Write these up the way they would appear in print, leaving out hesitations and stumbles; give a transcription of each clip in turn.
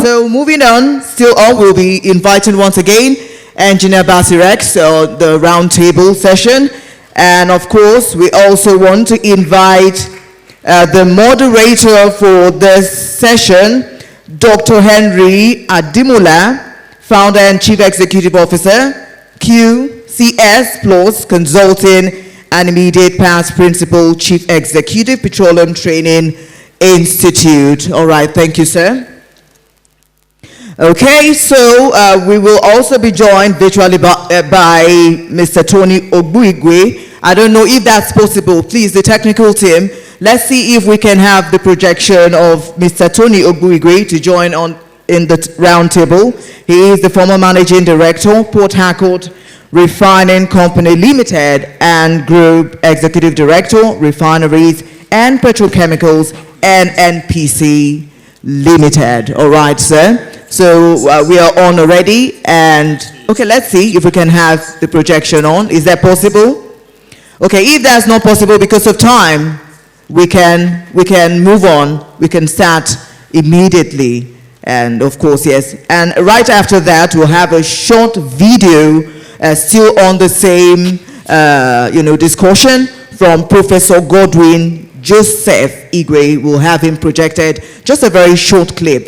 So moving on, still on, we'll be inviting once again Engineer Bassey Rex, the roundtable session. And of course, we also want to invite the moderator for this session, Dr. Henry Ademula, Founder and Chief Executive Officer, QCS Consulting, and immediate past Principal Chief Executive, Petroleum Training Institute. All right, thank you, sir. Okay, so we will also be joined virtually by Mr. Tony Igwe. I don't know if that's possible. Please, the technical team, let's see if we can have the projection of Mr. Tony Igwe to join in the roundtable. He is the former Managing Director, Port Harcourt Refining Company Limited, and Group Executive Director, Refineries and Petrochemicals and NPC Limited. All right, sir. So we are on already, and okay, let's see if we can have the projection on. Is that possible? Okay, if that's not possible because of time, we can move on. We can start immediately, and of course, yes. And right after that, we'll have a short video, still on the same, discussion from Professor Godwin Joseph Igwe. We'll have him projected, just a very short clip,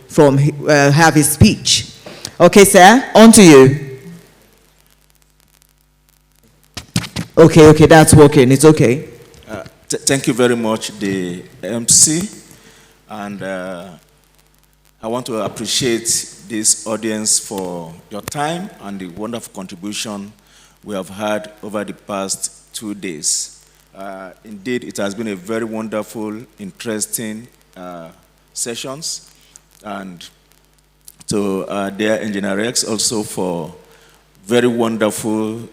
from have his speech. Okay, sir, on to you. Okay, that's working. It's okay. Thank you very much, the MC, and I want to appreciate this audience for your time and the wonderful contribution we have had over the past 2 days. Indeed, it has been a very wonderful, interesting sessions. And to dear Engineer Rex also for very wonderful,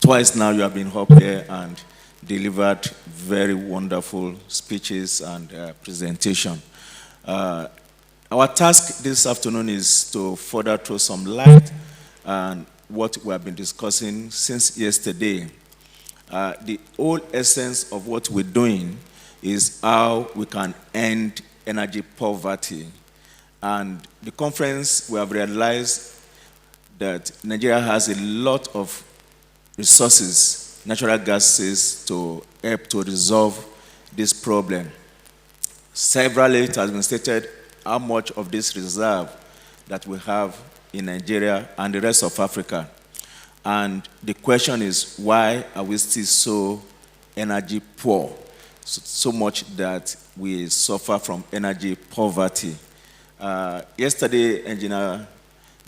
twice now you have been up here and delivered very wonderful speeches and presentation. Our task this afternoon is to further throw some light on what we have been discussing since yesterday. The whole essence of what we're doing is how we can end energy poverty. And the conference, we have realized that Nigeria has a lot of resources, natural gases, to help to resolve this problem. Severally, it has been stated how much of this reserve that we have in Nigeria and the rest of Africa. And the question is, why are we still so energy poor? So much that we suffer from energy poverty. Yesterday, Engineer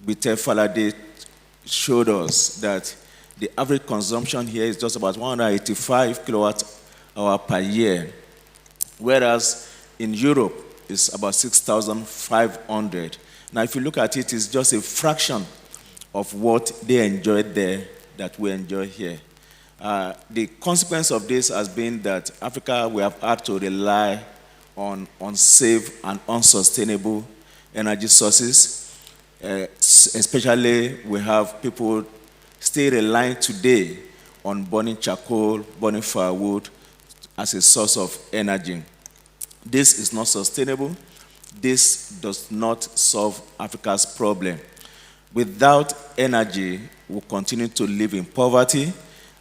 Bite Falade showed us that the average consumption here is just about 185 kilowatt hour per year, whereas in Europe, it's about 6,500. Now, if you look at it, it's just a fraction of what they enjoyed there that we enjoy here. The consequence of this has been that Africa, we have had to rely on unsafe and unsustainable energy sources, especially we have people still relying today on burning charcoal, burning firewood as a source of energy. This is not sustainable. This does not solve Africa's problem. Without energy, we'll continue to live in poverty.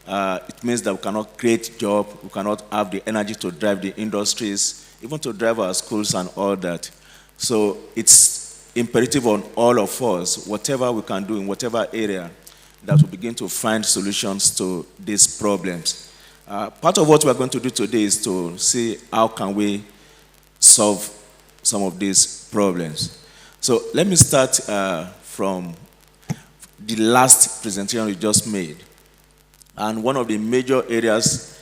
It means that we cannot create jobs, we cannot have the energy to drive the industries, even to drive our schools and all that. So it's imperative on all of us, whatever we can do in whatever area, that we begin to find solutions to these problems. Part of what we're going to do today is to see how can we solve some of these problems. So let me start from the last presentation you just made. And one of the major areas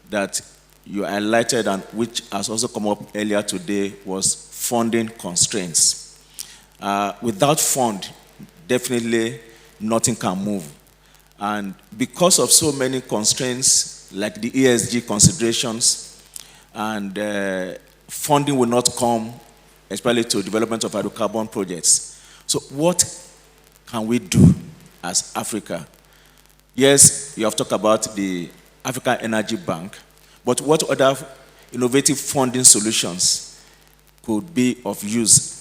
that you highlighted and which has also come up earlier today was funding constraints. Without fund, definitely nothing can move. And because of so many constraints, like the ESG considerations, and funding will not come, especially to development of hydrocarbon projects. So what can we do as Africa? Yes, you have talked about the African Energy Bank, but what other innovative funding solutions could be of use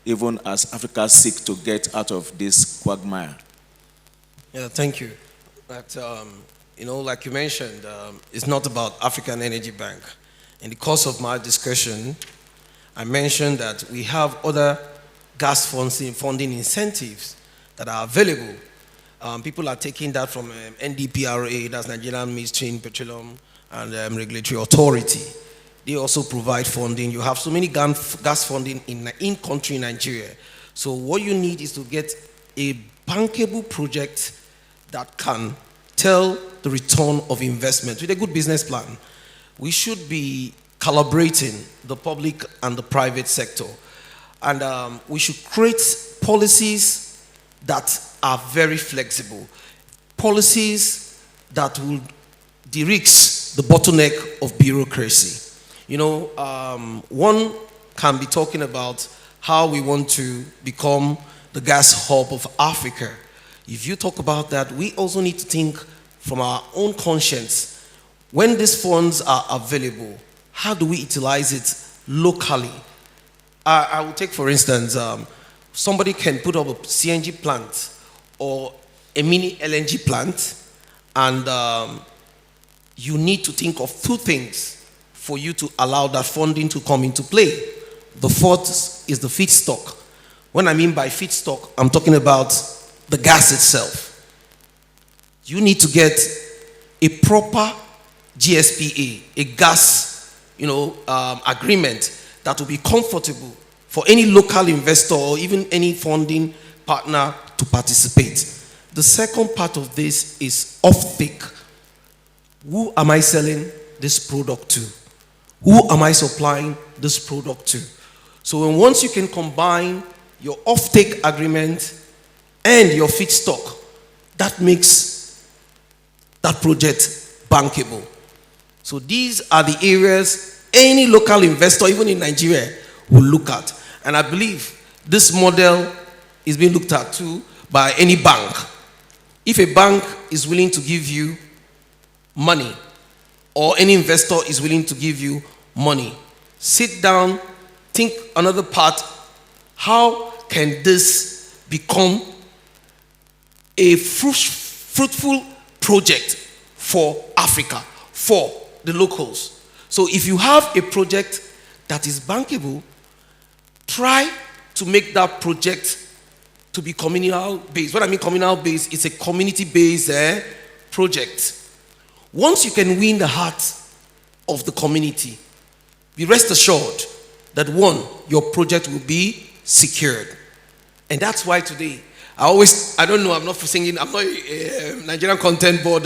even as Africa seeks to get out of this quagmire? Yeah, thank you. But, like you mentioned, it's not about African Energy Bank. In the course of my discussion, I mentioned that we have other gas funding incentives that are available. People are taking that from NDPRA, that's Nigerian Midstream Petroleum and Regulatory Authority. They also provide funding. You have so many gas funding in country Nigeria. So what you need is to get a bankable project that can tell the return of investment with a good business plan. We should be collaborating the public and the private sector. And we should create policies that are very flexible. Policies that will de-risk the bottleneck of bureaucracy. One can be talking about how we want to become the gas hub of Africa. If you talk about that, we also need to think from our own conscience. When these funds are available, how do we utilize it locally? I will take, for instance, somebody can put up a CNG plant or a mini LNG plant, and you need to think of two things for you to allow that funding to come into play. The first is the feedstock. When I mean by feedstock, I'm talking about the gas itself. You need to get a proper GSPA, a gas agreement that will be comfortable for any local investor or even any funding partner to participate. The second part of this is offtake. Who am I selling this product to? Who am I supplying this product to? So once you can combine your offtake agreement and your feedstock, that makes that project bankable. So these are the areas any local investor, even in Nigeria, will look at. And I believe this model is being looked at too by any bank. If a bank is willing to give you money, or any investor is willing to give you money, sit down, think another part. How can this become a fruitful project for Africa, for the locals? So if you have a project that is bankable, try to make that project to be communal based. What I mean communal based, it's a community based project. Once you can win the heart of the community, be rest assured that one, your project will be secured. And that's why today, I don't know, I'm not a Nigerian Content Board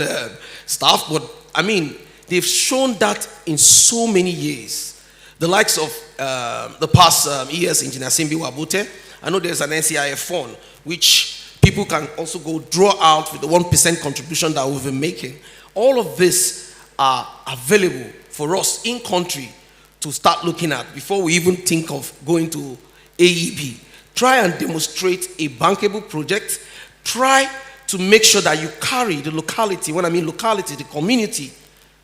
staff, but I mean, they've shown that in so many years. The likes of the past ES Engineer Simbi Wabute, I know there's an NCIF fund, which people can also go draw out with the 1% contribution that we've been making. All of this are available for us in country to start looking at before we even think of going to AEB. Try and demonstrate a bankable project. Try to make sure that you carry the locality, when I mean locality, the community,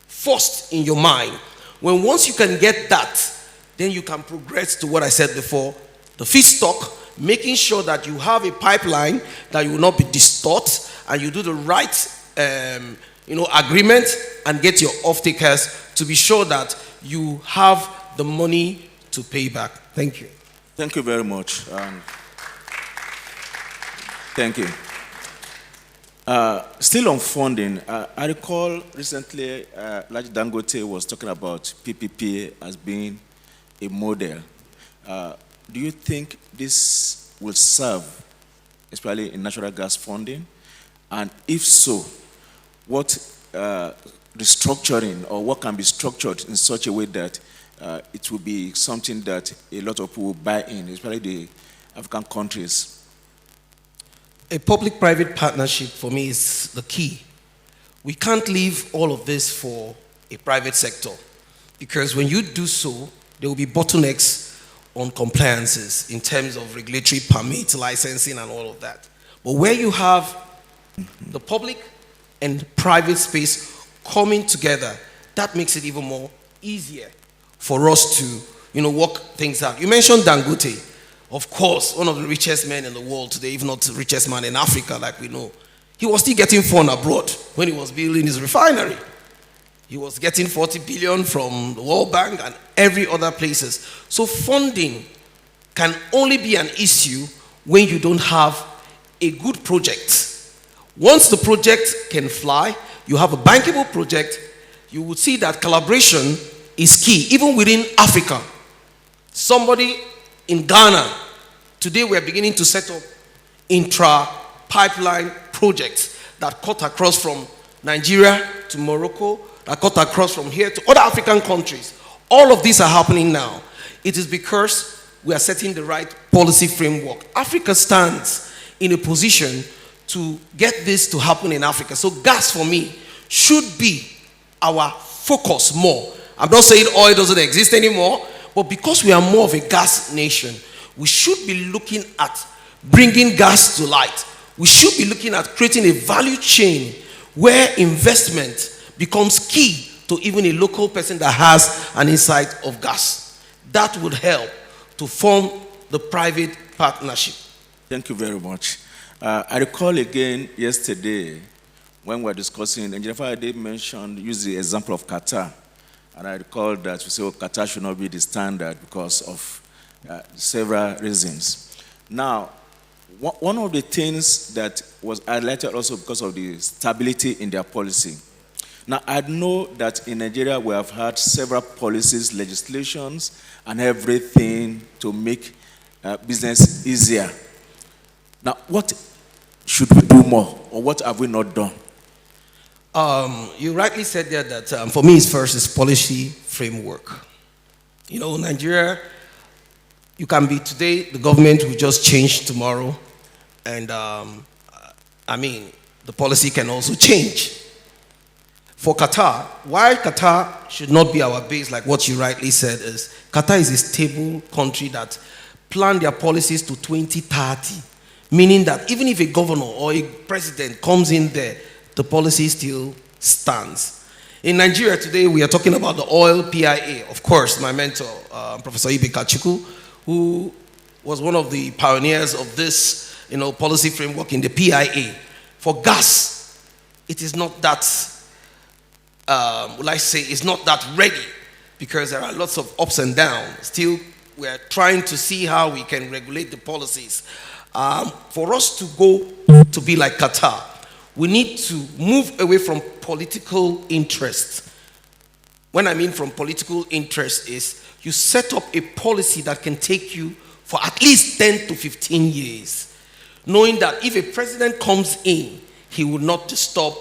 first in your mind. Once you can get that, then you can progress to what I said before, the feedstock, making sure that you have a pipeline that you will not be distorted, and you do the right agreement and get your off-takers to be sure that you have the money to pay back. Thank you. Thank you very much. Thank you. Still on funding, I recall recently Laji Dangote was talking about PPP as being a model. Do you think this will serve, especially in natural gas funding? And if so, what restructuring or what can be structured in such a way that it will be something that a lot of people will buy in, especially the African countries? A public-private partnership for me is the key. We can't leave all of this for a private sector, because when you do so, there will be bottlenecks on compliances in terms of regulatory permits, licensing, and all of that. But where you have the public and private space coming together, that makes it even more easier for us to work things out. You mentioned Dangote. of course, one of the richest men in the world today, if not the richest man in Africa, like we know, he was still getting funds abroad when he was building his refinery. He was getting 40 billion from the World Bank and every other places. So funding can only be an issue when you don't have a good project. Once the project can fly, you have a bankable project, you would see that collaboration is key, even within Africa. Somebody in Ghana, today we are beginning to set up intra-pipeline projects that cut across from Nigeria to Morocco, that cut across from here to other African countries. All of these are happening now. It is because we are setting the right policy framework. Africa stands in a position to get this to happen in Africa. So gas for me should be our focus more. I'm not saying oil doesn't exist anymore, but because we are more of a gas nation, we should be looking at bringing gas to light. We should be looking at creating a value chain where investment becomes key to even a local person that has an insight of gas. That would help to form the private partnership. Thank you very much. I recall again yesterday when we were discussing, Engineer Faraday used the example of Qatar. And I recall that we said, Qatar should not be the standard because of several reasons. Now, one of the things that was highlighted also because of the stability in their policy. Now, I know that in Nigeria we have had several policies, legislations, and everything to make business easier. Now, what should we do more, or what have we not done? You rightly said there that for me, it's first is policy framework. You know, Nigeria, you can be today, the government will just change tomorrow, and I mean, the policy can also change. For Qatar, why Qatar should not be our base, like what you rightly said, is Qatar is a stable country that plan their policies to 2030, meaning that even if a governor or a president comes in there, the policy still stands. In Nigeria today, we are talking about the oil PIA. Of course, my mentor, Professor Ibe Kachuku, who was one of the pioneers of this, policy framework in the PIA. For gas, it is not that, it's not that ready because there are lots of ups and downs. Still, we are trying to see how we can regulate the policies. For us to go to be like Qatar, we need to move away from political interest. When I mean from political interest is you set up a policy that can take you for at least 10 to 15 years, knowing that if a president comes in, he will not disturb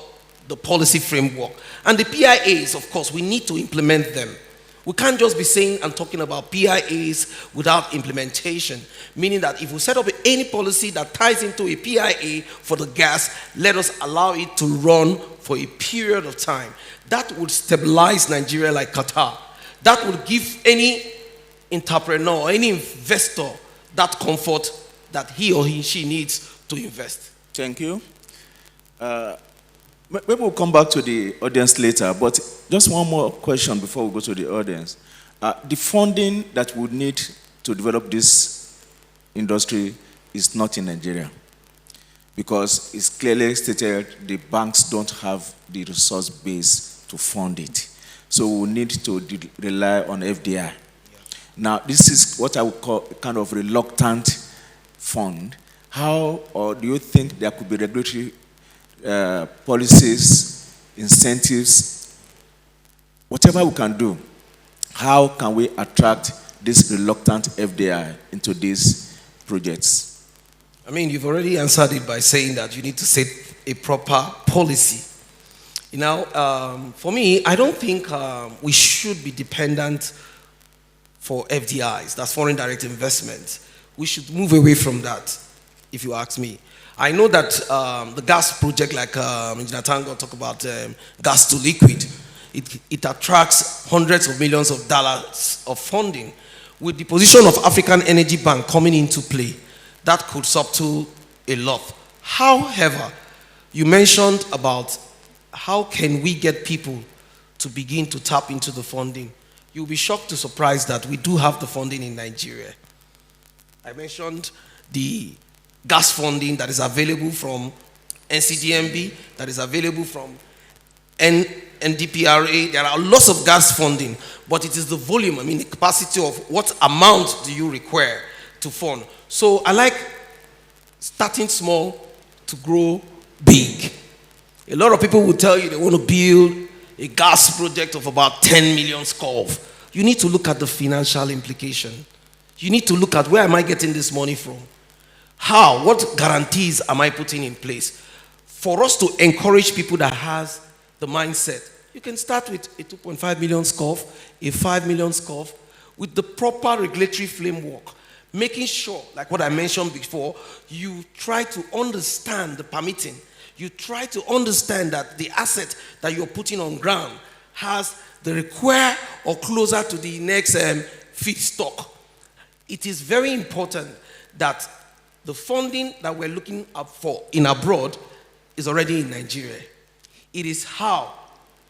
the policy framework. And the PIAs, of course, we need to implement them. We can't just be saying and talking about PIAs without implementation, meaning that if we set up any policy that ties into a PIA for the gas, let us allow it to run for a period of time. That would stabilize Nigeria like Qatar. That would give any entrepreneur, any investor that comfort that he or she needs to invest. Thank you. Maybe we'll come back to the audience later, but just one more question before we go to the audience. The funding that we need to develop this industry is not in Nigeria because it's clearly stated the banks don't have the resource base to fund it. So we need to rely on FDI. Yeah. Now, this is what I would call a kind of reluctant fund. How, or do you think there could be regulatory policies, incentives, whatever we can do, how can we attract this reluctant FDI into these projects? I mean, you've already answered it by saying that you need to set a proper policy. For me, I don't think we should be dependent for FDIs, that's foreign direct investment. We should move away from that, if you ask me. I know that the gas project, like Engineer Tango talked about gas to liquid, it attracts hundreds of millions of dollars of funding. With the position of African Energy Bank coming into play, that could substitute a lot. However, you mentioned about how can we get people to begin to tap into the funding. You'll be shocked to surprise that we do have the funding in Nigeria. I mentioned the gas funding that is available from NCDMB, that is available from NDPRA. There are lots of gas funding, but it is the volume, the capacity of what amount do you require to fund. So I like starting small to grow big. A lot of people will tell you they want to build a gas project of about 10 million scov. You need to look at the financial implication. You need to look at where am I getting this money from? How? What guarantees am I putting in place? For us to encourage people that has the mindset, you can start with a 2.5 million scov, a 5 million scov, with the proper regulatory framework, making sure, like what I mentioned before, you try to understand the permitting. You try to understand that the asset that you're putting on ground has the require or closer to the next feedstock. It is very important that the funding that we're looking up for in abroad is already in Nigeria. It is how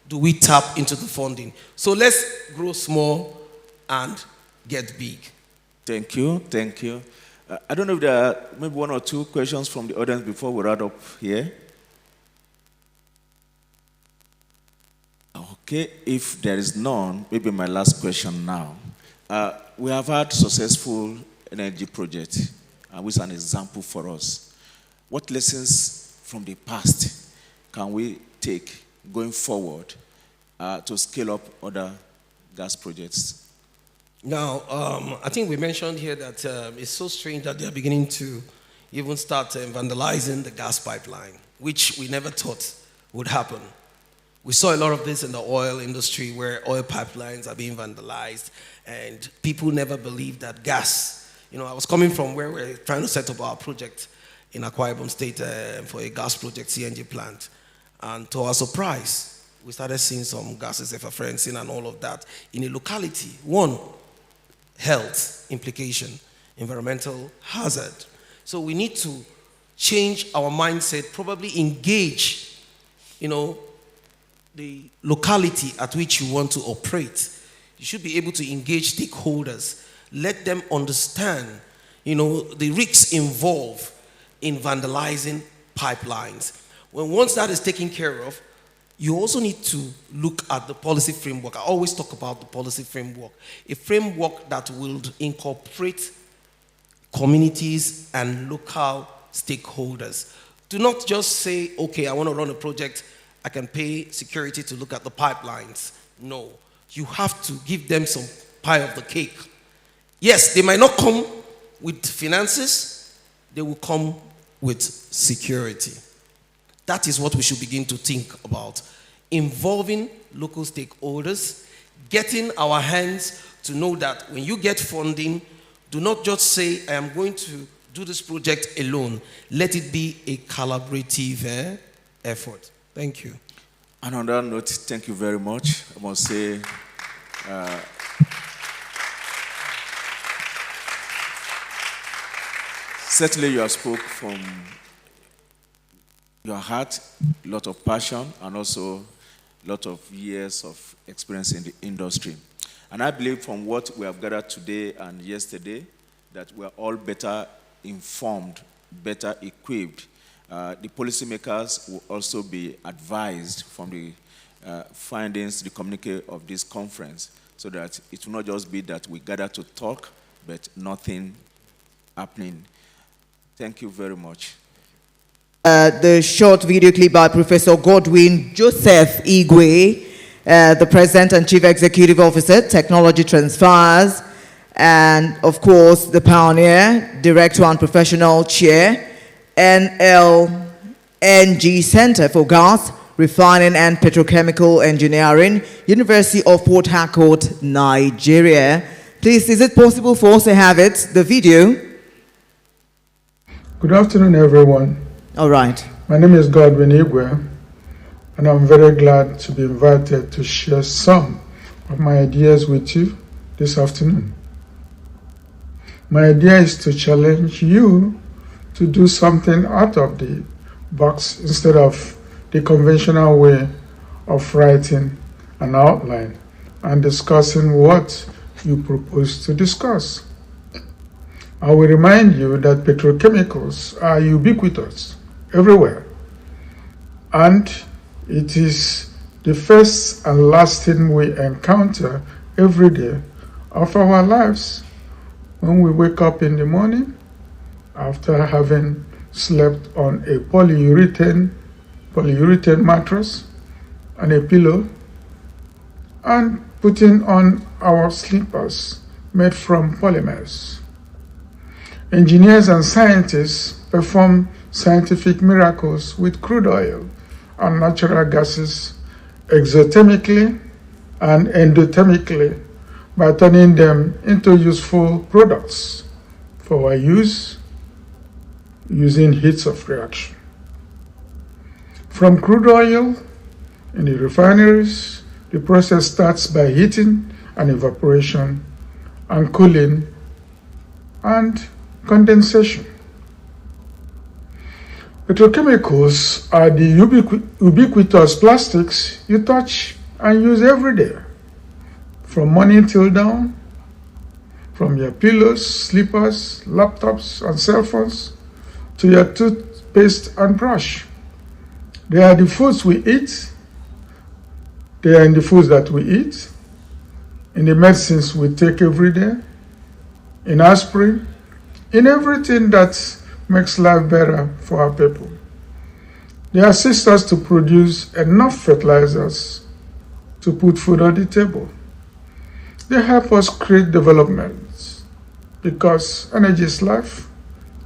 do we tap into the funding. So let's grow small and get big. Thank you, thank you. I don't know if there are maybe one or two questions from the audience before we wrap up here. Okay, if there is none, maybe my last question now. We have had successful energy projects, which is an example for us. What lessons from the past can we take going forward to scale up other gas projects? Now, I think we mentioned here that it's so strange that they're beginning to even start vandalizing the gas pipeline, which we never thought would happen. We saw a lot of this in the oil industry where oil pipelines are being vandalized and people never believed that gas, I was coming from where we're trying to set up our project in Akwa Ibom State for a gas project, CNG plant. And to our surprise, we started seeing some gases effervescing and all of that in a locality. One, health implication, environmental hazard. So we need to change our mindset, probably engage, the locality at which you want to operate. You should be able to engage stakeholders, let them understand, the risks involved in vandalizing pipelines. Once that is taken care of, you also need to look at the policy framework. I always talk about the policy framework, a framework that will incorporate communities and local stakeholders. Do not just say, okay, I want to run a project, I can pay security to look at the pipelines. No, you have to give them some pie of the cake. Yes, they might not come with finances, they will come with security. That is what we should begin to think about. Involving local stakeholders, getting our hands to know that when you get funding, do not just say, I am going to do this project alone. Let it be a collaborative effort. Thank you. And on that note, thank you very much. I must say, certainly you have spoke from your heart, a lot of passion, and also a lot of years of experience in the industry. And I believe from what we have gathered today and yesterday, that we are all better informed, better equipped. The policymakers will also be advised from the findings, the communique of this conference, so that it will not just be that we gather to talk, but nothing happening. Thank you very much. The short video clip by Professor Godwin Joseph Igwe, the President and Chief Executive Officer, Technology Transfers, and of course the Pioneer, Director and Professional Chair, NLNG Center for Gas, Refining and Petrochemical Engineering, University of Port Harcourt, Nigeria. Please, is it possible for us to have it, the video? Good afternoon, everyone. All right. My name is Godwin Igwe, and I'm very glad to be invited to share some of my ideas with you this afternoon. My idea is to challenge you to do something out of the box instead of the conventional way of writing an outline and discussing what you propose to discuss. I will remind you that petrochemicals are ubiquitous everywhere, and it is the first and last thing we encounter every day of our lives when we wake up in the morning after having slept on a polyurethane mattress and a pillow, and putting on our slippers made from polymers. Engineers and scientists perform scientific miracles with crude oil and natural gases exothermically and endothermically by turning them into useful products for our use using heats of reaction. From crude oil in the refineries, the process starts by heating and evaporation and cooling and condensation. Petrochemicals are the ubiquitous plastics you touch and use every day, from morning till dawn, from your pillows, slippers, laptops, and cell phones, to your toothpaste and brush. They are the foods we eat. They are in the foods that we eat, in the medicines we take every day, in aspirin, in everything that makes life better for our people. They assist us to produce enough fertilizers to put food on the table. They help us create development, because energy is life,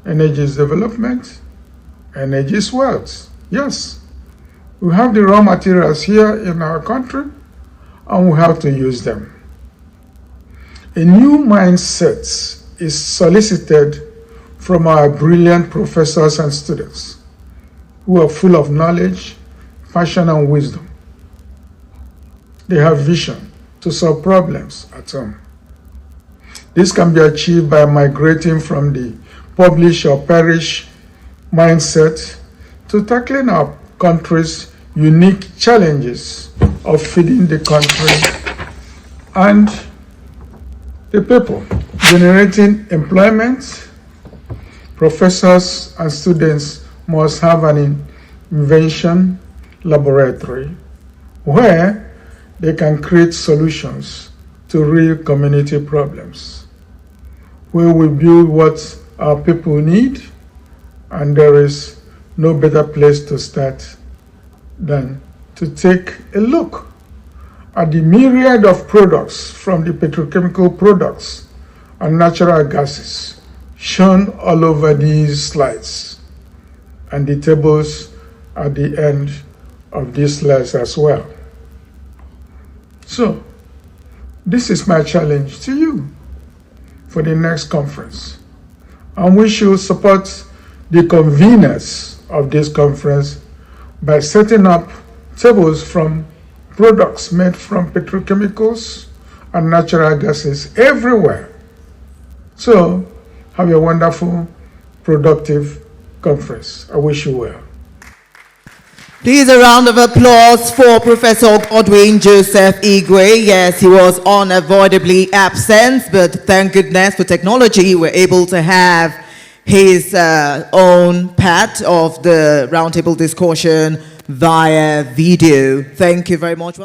energy is development, energy is wealth. Yes, we have the raw materials here in our country, and we have to use them. A new mindset is solicited from our brilliant professors and students who are full of knowledge, passion, and wisdom. They have vision to solve problems at home. This can be achieved by migrating from the publish or perish mindset to tackling our country's unique challenges of feeding the country and the people, generating employment. Professors and students must have an invention laboratory where they can create solutions to real community problems, where we build what our people need, and there is no better place to start than to take a look at the myriad of products, from the petrochemical products and natural gases shown all over these slides, and the tables at the end of these slides as well. So, this is my challenge to you for the next conference. And we should support the conveners of this conference by setting up tables from products made from petrochemicals and natural gases everywhere. So, have a wonderful, productive conference. I wish you well. Please, a round of applause for Professor Godwin Joseph Igwe. Yes, he was unavoidably absent, but thank goodness for technology, we're able to have his own part of the roundtable discussion via video. Thank you very much.